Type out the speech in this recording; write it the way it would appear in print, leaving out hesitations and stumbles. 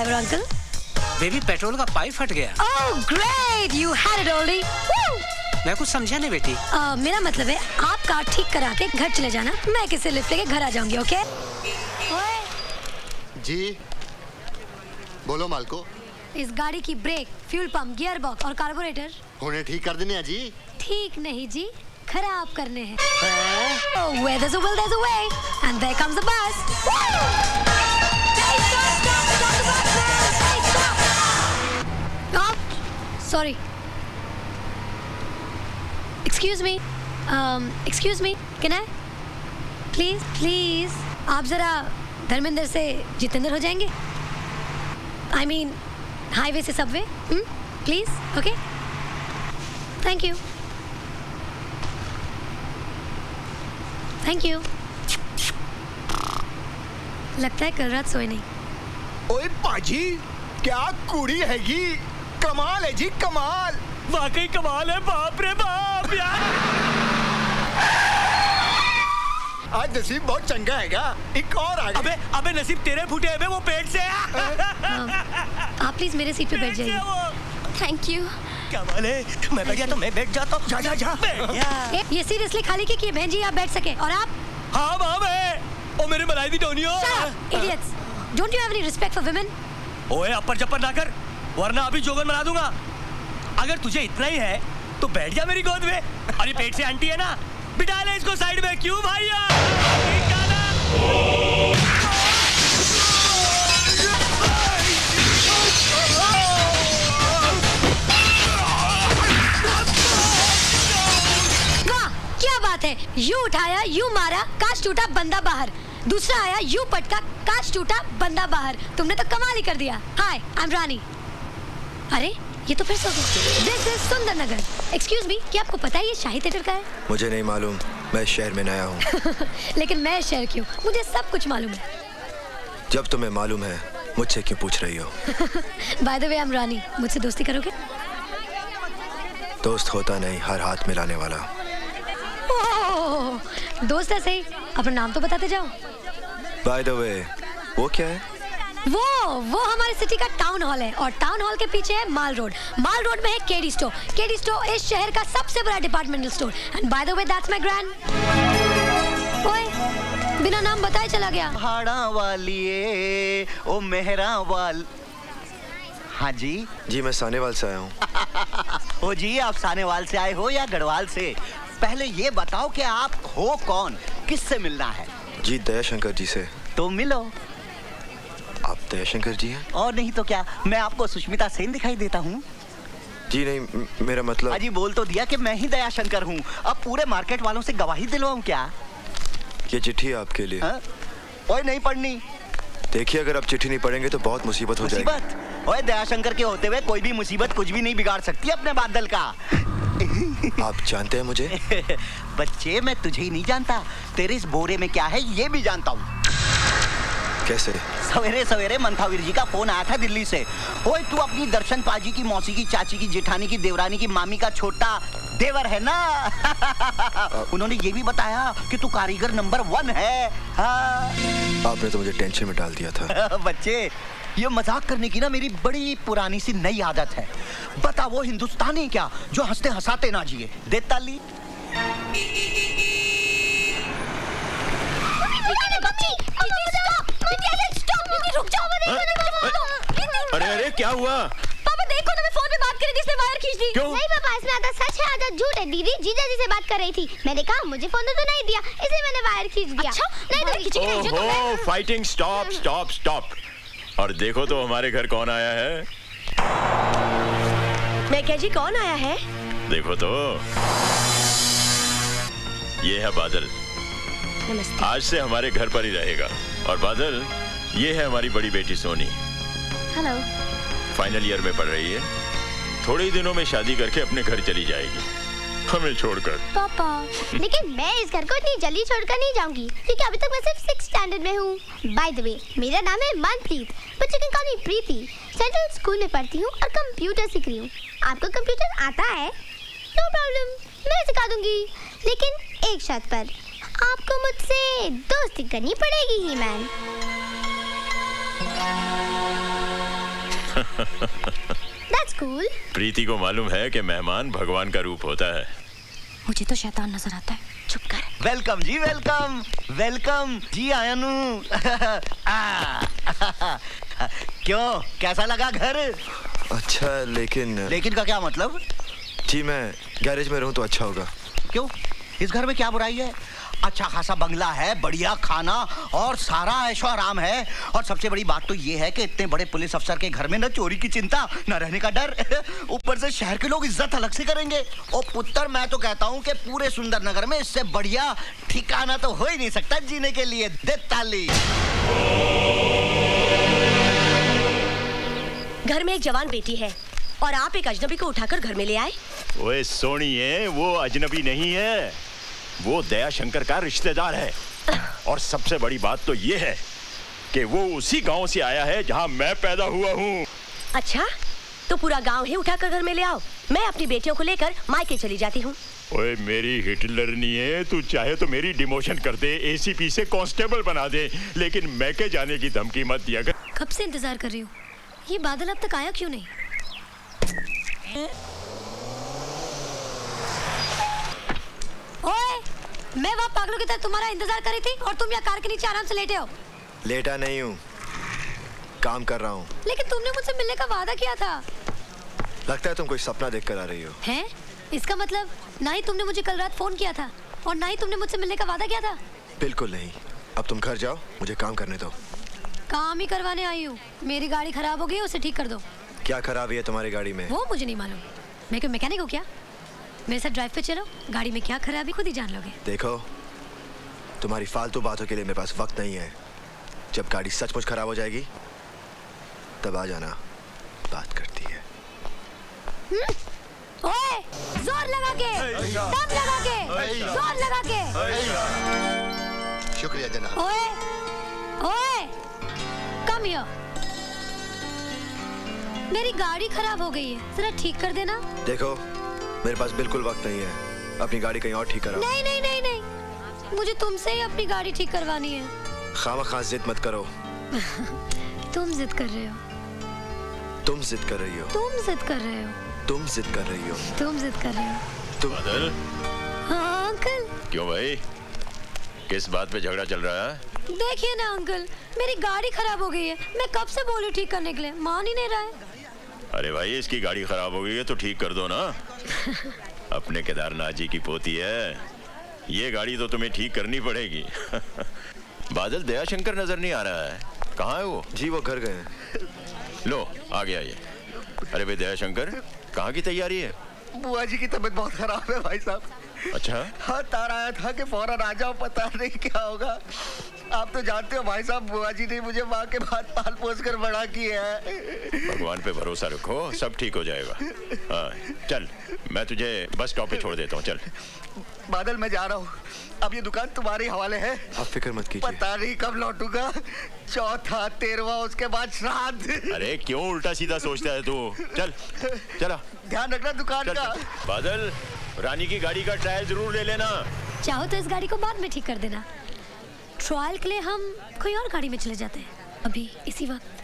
Driver uncle. Baby petrol का pipe फट गया। Oh great, you had it already. मैं कुछ समझा नहीं बेटी। मेरा मतलब है आप कार ठीक करा के घर चले जाना, मैं किसी लिफ्ट लेके घर आ जाऊंगी, ओके? जी बोलो मालको। इस गाड़ी की brake, fuel pump, gear box और कार्बोरेटर उन्हें ठीक कर देने हैं जी। ठीक नहीं जी, खराब करने हैं। Where there's a will, there's a way, and there comes the bus. Hey, stop the bus, man! Hey, stop! Oh, sorry. Excuse me, can I? Please, आप जरा धर्मेंद्र से जितेंद्र हो जाएंगे? I mean, हाईवे से Subway, please, okay? Thank you. लगता है कल रात सोए नहीं। ओए पाजी, क्या कुड़ी हैगी, कमाल है जी, कमाल, वाकई कमाल है, बाप रे बाप यार। आज नसीब बहुत चंगा हैगा, एक और आ गया। अबे नसीब तेरे फूटे है, वो पेट से आप प्लीज मेरे सीट पे बैठ जाइए। Thank you. क्या बात है, मैं बैठ गया तो मैं बैठ जाता हूँ। जा। ये सीरियसली खाली की बहन जी आप बैठ सके, और आप? हाँ माम है, ओ मेरे मलाई दी Tonio. Idiots, don't you have any respect for women? ओए अपर जपर ना कर, वरना अभी जोगन बना दूंगा। अगर तुझे इतना ही है तो बैठ जा मेरी गोद में। अरे पेट से आंटी है ना, बिठा ले इसको साइड में। क्यों भैया? वाह, क्या बात है, यू उठाया, यू मारा, काश टूटा बंदा बाहर। दूसरा आया, यू पटका, काश टूटा बंदा बाहर। तुमने तो कमाल ही कर दिया। हाय, आई एम रानी। अरे ये तो फिर सो गया। दिस इज सुंदर नगर। एक्सक्यूज मी, क्या आपको पता है ये शाही थिएटर का है? मुझे नहीं मालूम, मैं इस शहर में नया हूँ। लेकिन मैं इस शहर की हूँ, मुझे सब कुछ मालूम है। जब तुम्हें मालूम है, मुझसे क्यों पूछ रही हो? By the way, I am Rani. मुझसे दोस्ती करोगे? दोस्त होता नहीं, हर हाथ मिलाने वाला। ओह, दोस्त है सही, अपना नाम तो बताते जाओ। बाय द वे, वो क्या है? वो हमारी सिटी का टाउन हॉल है, और टाउन हॉल के पीछे है माल रोड। माल रोड में है केडी स्टोर। केडी स्टोर इस शहर का सबसे बड़ा departmental store. And bye the way, that's my grand. ओए, बिना नाम बताए चला गया। भाड़ा वालिए, ओ मेहरा वाल। हाँ जी मैं सानेवाल से आया हूँ। ओ जी, आप सानेवाल से आए हो या गढ़वाल से? पहले ये बताओ कि आप हो कौन, किससे मिलना है? जी दयाशंकर जी से। तो मिलो। आप दयाशंकर जी हैं? और नहीं तो क्या, मैं आपको सुष्मिता सेन दिखाई देता हूँ? जी नहीं, मेरा मतलब। अजी बोल तो दिया कि मैं ही दयाशंकर हूँ। अब पूरे मार्केट वालों से गवाही दिलवाऊँ क्या? ये चिट्ठी है आपके लिए। ओए नहीं पढ़नी। देखिए, अगर आप चिट्ठी नहीं पढ़ेंगे तो बहुत मुसीबत हो जाएगी। मुसीबत? ओए दयाशंकर के होते हुए कोई भी मुसीबत कुछ भी नहीं बिगाड़ सकती अपने बादल का। आप जानते हैं मुझे? बच्चे, मैं तुझे ही नहीं जानता, तेरे इस बोरे में क्या है ये भी जानता हूँ। कैसे? सवेरे सवेरे मंथावीर जी का फोन आया था दिल्ली से। ओए तू अपनी दर्शन पाजी की मौसी की चाची की जेठानी की देवरानी की मामी का छोटा देवर है ना? उन्होंने ये भी बताया कि तू कारीगर नंबर 1 है। आपने तो मुझे टेंशन में डाल दिया था। बच्चे, ये मजाक करने की ना मेरी बड़ी पुरानी सी नई आदत है। बता, वो हिंदुस्तानी क्या जो हंसते हंसाते ना जिए? दे ताली। अरे क्या हुआ? पापा देखो ना, मैं फोन पे बात कर रही थी, इसने वायर खींच दी। क्यों? नहीं पापा, इसमें आधा सच है आधा झूठ है। दीदी जीजा जी से बात कर रही थी, मैंने कहा मुझे फोन तो नहीं दिया, इसलिए मैंने वायर खींच दिया। अच्छा? नहीं तो ओहो, फाइटिंग स्टॉप। और देखो तो हमारे घर कौन आया है। मैं क्या जी, कौन आया है? देखो तो, ये है बादल। नमस्ते। आज से हमारे घर पर ही रहेगा। और बादल, ये है हमारी बड़ी बेटी सोनी। हेलो। फाइनल ईयर में पढ़ रही है। थोड़े ही दिनों में शादी करके अपने घर चली जाएगी, हमें छोड़कर। पापा, लेकिन मैं इस घर को इतनी जल्दी छोड़कर नहीं जाऊंगी, क्योंकि अभी तक मैं सिर्फ 6th स्टैंडर्ड में हूँ। बाय द वे, मेरा नाम है Manpreet, but you can call me Preeti. Central school में पढ़ती हूँ और कंप्यूटर सीख रही हूँ। आपको कंप्यूटर आता है? नो प्रॉब्लम, मैं सिखा दूंगी, लेकिन एक शर्त पर। आपको मुझसे दोस्ती करनी पड़ेगी ही मैन। That's cool. प्रीति को मालूम है कि मेहमान भगवान का रूप होता है। मुझे तो शैतान नजर आता है। चुप कर। वेलकम जी, वेलकम वेलकम जी आयनू। क्यों, कैसा लगा घर? अच्छा है, लेकिन लेकिन का क्या मतलब? जी मैं गैरेज में रहूं तो अच्छा होगा। क्यों, इस घर में क्या बुराई है? अच्छा खासा बंगला है, बढ़िया खाना और सारा ऐशो आराम है। और सबसे बड़ी बात तो ये है कि इतने बड़े पुलिस अफसर के घर में न चोरी की चिंता, न रहने का डर। ऊपर से शहर के लोग इज्जत अलग से करेंगे। ओ पुत्र, मैं तो कहता हूँ कि पूरे सुंदर नगर में इससे बढ़िया ठिकाना तो हो ही नहीं सकता जीने के लिए। दे ताली। घर में एक जवान बेटी है और आप एक अजनबी को उठाकर घर में ले आए। ओए सोनिए, वो अजनबी नहीं है, वो दया शंकर का रिश्तेदार है। और सबसे बड़ी बात तो ये है कि वो उसी गांव से आया है जहां मैं पैदा हुआ हूँ। अच्छा, तो पूरा गांव ही उठाकर घर में ले आओ। मैं अपनी बेटियों को लेकर मायके चली जाती हूँ। ओए मेरी हिटलर नहीं है, तू चाहे तो मेरी डिमोशन कर दे, एसीपी से कांस्टेबल बना दे, लेकिन मैके जाने की धमकी मत दिया कर। कब से इंतजार कर रही हूँ, ये बादल अब तक आया क्यों नहीं? ओए, मैं वहाँ पागलों की तरह तुम्हारा इंतजार कर रही थी और तुम यहाँ कार के नीचे आराम से लेटे हो। लेटा नहीं हूँ, काम कर रहा हूँ। लेकिन तुमने मुझसे मिलने का वादा किया था। लगता है तुम कोई सपना देख कर आ रही हो। हैं? इसका मतलब ना ही तुमने मुझे कल रात फोन किया था और ना ही तुमने मुझसे मिलने का वादा किया था। बिल्कुल नहीं। अब तुम घर जाओ, मुझे काम करने दो। काम ही करवाने आई हूँ। मेरी गाड़ी खराब हो गई, उसे ठीक कर दो। क्या खराबी है तुम्हारी गाड़ी में? वो मुझे नहीं मालूम। मैं कोई मैकेनिक हूँ क्या? मेरे साथ ड्राइव पे चलो, गाड़ी में क्या खराबी खुद ही जान लोगे। देखो, तुम्हारी फालतू बातों के लिए मेरे पास वक्त नहीं है। जब गाड़ी सचमुच खराब हो जाएगी तब आ जाना, बात करती है। ओए, जोर लगा के, दम लगा के, जोर लगा के। शुक्रिया जनाब। ओए, ओए, कम हियर। मेरी गाड़ी खराब हो गई है, जरा ठीक कर देना। देखो, मेरे पास बिल्कुल वक्त नहीं है, अपनी गाड़ी कहीं और ठीक कराओ। नहीं नहीं नहीं नहीं, मुझे तुमसे ही अपनी गाड़ी ठीक करवानी है। खामखा जिद मत करो। तुम जिद कर रहे हो। तुम जिद कर रही हो। तुम जिद कर रहे हो। तुम जिद कर रही हो। तुम जिद कर रहे हो। तुम बादल, हाँ अंकल। क्यों भाई, किस बात पे झगड़ा चल रहा है? देखिए ना अंकल, मेरी गाड़ी खराब हो गई है। मैं कब से बोली ठीक करने के लिए, मान ही नहीं रहा है। अरे भाई, इसकी गाड़ी खराब हो गई है तो ठीक कर दो ना। अपने केदारनाथ जी की पोती है, ये गाड़ी तो तुम्हें ठीक करनी पड़ेगी। बादल, दयाशंकर नजर नहीं आ रहा है, कहाँ है वो? जी वो घर गए हैं। लो आ गया ये। अरे भाई दयाशंकर, कहाँ की तैयारी है? बुआ जी की तबीयत बहुत खराब है भाई साहब। अच्छा, हाँ, तार आया था कि फौरन आ जाओ, पता नहीं क्या होगा। आप तो जानते हो भाई साहब, बुआ जी ने मुझे माँ के भात पाल पोस कर बड़ा किया है। भगवान पे भरोसा रखो, सब ठीक हो जाएगा। हाँ चल, मैं तुझे बस स्टॉप पे छोड़ देता हूँ, चल। बादल, मैं जा रहा हूँ, अब ये दुकान तुम्हारे हवाले है। आप फिक्र मत कीजिए। पता नहीं कब लौटूंगा, चौथा, 13वां, उसके बाद श्राद्ध। अरे क्यों उल्टा सीधा सोचता है तू? चल चला, ध्यान रखना दुकान चल, का। चल। बादल, रानी की गाड़ी का ट्रायल जरूर ले लेना। चाहो तो इस गाड़ी को बाद में ठीक कर देना। ट्रायल के लिए हम कोई और गाड़ी में चले जाते हैं, अभी इसी वक्त।